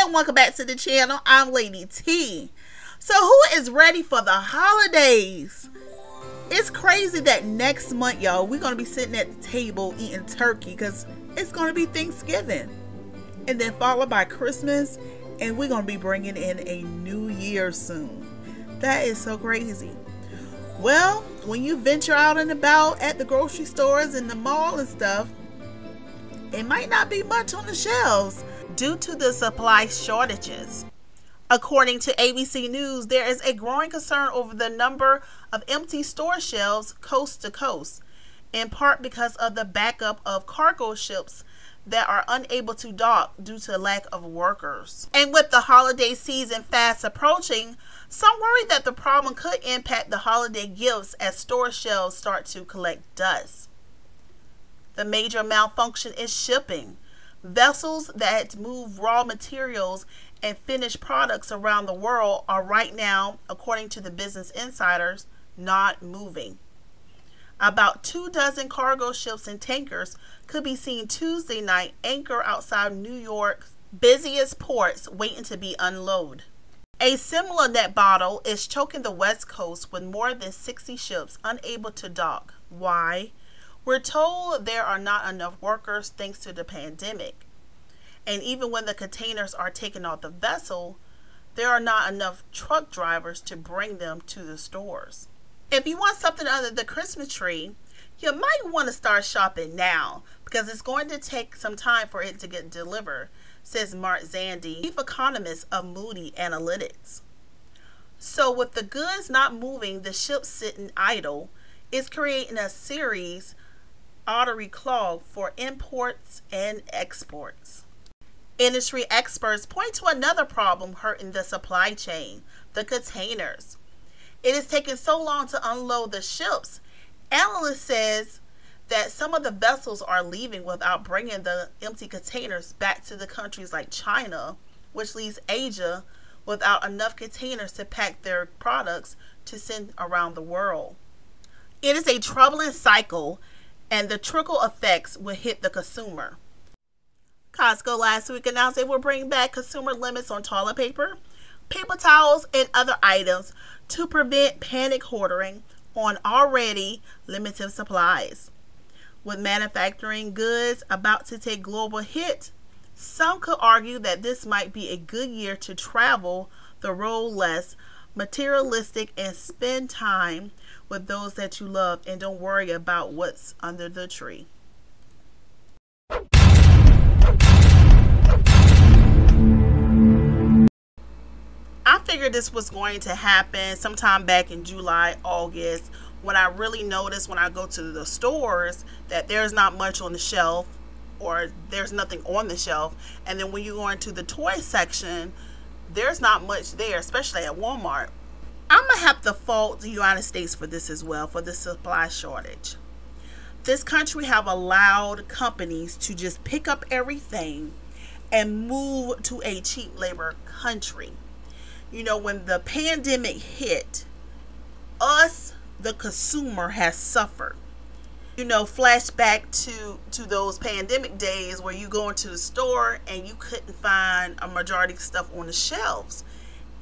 and welcome back to the channel. I'm Lady T. So who is ready for the holidays? It's crazy that next month, y'all, we're going to be sitting at the table eating turkey because it's going to be Thanksgiving. And then followed by Christmas, and we're going to be bringing in a new year soon. That is so crazy. Well, when you venture out and about at the grocery stores and the mall and stuff, it might not be much on the shelves due to the supply shortages. According to ABC News, there is a growing concern over the number of empty store shelves coast to coast, in part because of the backup of cargo ships that are unable to dock due to lack of workers. And with the holiday season fast approaching, some worry that the problem could impact the holiday gifts as store shelves start to collect dust. The major malfunction is shipping. Vessels that move raw materials and finished products around the world are right now, according to the Business Insiders, not moving. About 24 cargo ships and tankers could be seen Tuesday night anchor outside New York's busiest ports waiting to be unloaded. A similar net bottle is choking the West Coast with more than 60 ships unable to dock. Why? We're told there are not enough workers thanks to the pandemic. And even when the containers are taken off the vessel, there are not enough truck drivers to bring them to the stores. If you want something under the Christmas tree, you might want to start shopping now because it's going to take some time for it to get delivered, says Mark Zandi, chief economist of Moody Analytics. So with the goods not moving, the ships sitting idle, it's creating a series artery clog for imports and exports. Industry experts point to another problem hurting the supply chain, the containers. It is taking so long to unload the ships. Analyst says that some of the vessels are leaving without bringing the empty containers back to the countries like China, which leaves Asia without enough containers to pack their products to send around the world. It is a troubling cycle, and the trickle effects will hit the consumer. Costco last week announced they will bring back consumer limits on toilet paper, paper towels, and other items to prevent panic hoarding on already limited supplies. With manufacturing goods about to take global hit, some could argue that this might be a good year to travel the road less, materialistic, and spend time with those that you love and don't worry about what's under the tree. I figured this was going to happen sometime back in July, August, when I really noticed when I go to the stores that there's not much on the shelf or there's nothing on the shelf. And then when you go into the toy section, there's not much there, especially at Walmart. I'm going to have to fault the United States for this as well, for the supply shortage. This country have allowed companies to just pick up everything and move to a cheap labor country. You know, when the pandemic hit, us, the consumer, has suffered. You know, flashback to those pandemic days where you go into the store and you couldn't find a majority of stuff on the shelves.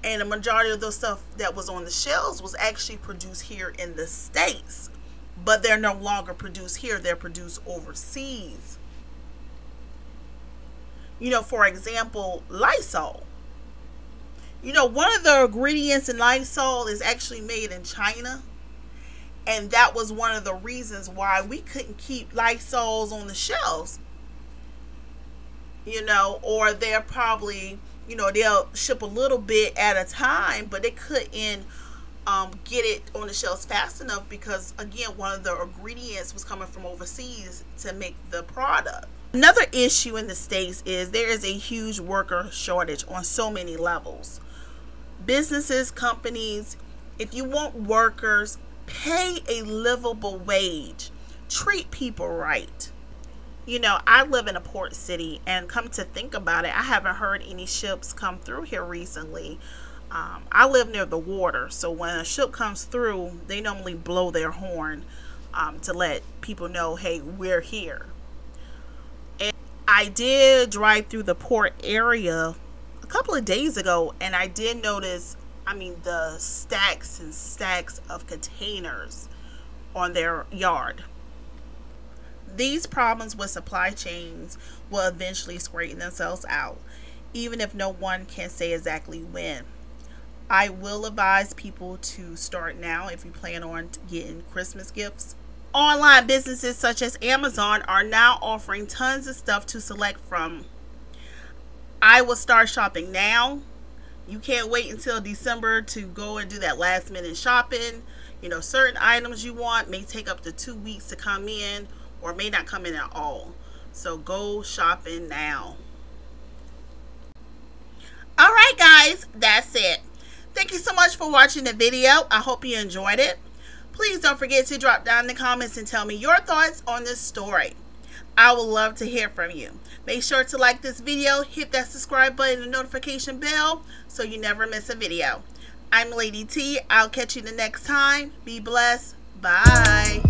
And the majority of those stuff that was on the shelves was actually produced here in the States. But they're no longer produced here. They're produced overseas. You know, for example, Lysol. You know, one of the ingredients in Lysol is actually made in China. And that was one of the reasons why we couldn't keep Lysols on the shelves. You know, or they're probably, you know, they'll ship a little bit at a time, but they couldn't get it on the shelves fast enough because, again, one of the ingredients was coming from overseas to make the product. Another issue in the States is there is a huge worker shortage on so many levels. Businesses, companies, if you want workers, pay a livable wage. Treat people right. You know, I live in a port city, and come to think about it, I haven't heard any ships come through here recently. I live near the water, so when a ship comes through, they normally blow their horn to let people know, hey, we're here. And I did drive through the port area couple of days ago, and I did notice, I mean, the stacks and stacks of containers on their yard. These problems with supply chains will eventually straighten themselves out, even if no one can say exactly when. I will advise people to start now if you plan on getting Christmas gifts. Online businesses such as Amazon are now offering tons of stuff to select from. I will start shopping now. You can't wait until December to go and do that last minute shopping. You know, certain items you want may take up to 2 weeks to come in or may not come in at all. So go shopping now. Alright guys, that's it. Thank you so much for watching the video. I hope you enjoyed it. Please don't forget to drop down in the comments and tell me your thoughts on this story. I would love to hear from you. Make sure to like this video, hit that subscribe button and notification bell so you never miss a video. I'm Lady T. I'll catch you the next time. Be blessed. Bye.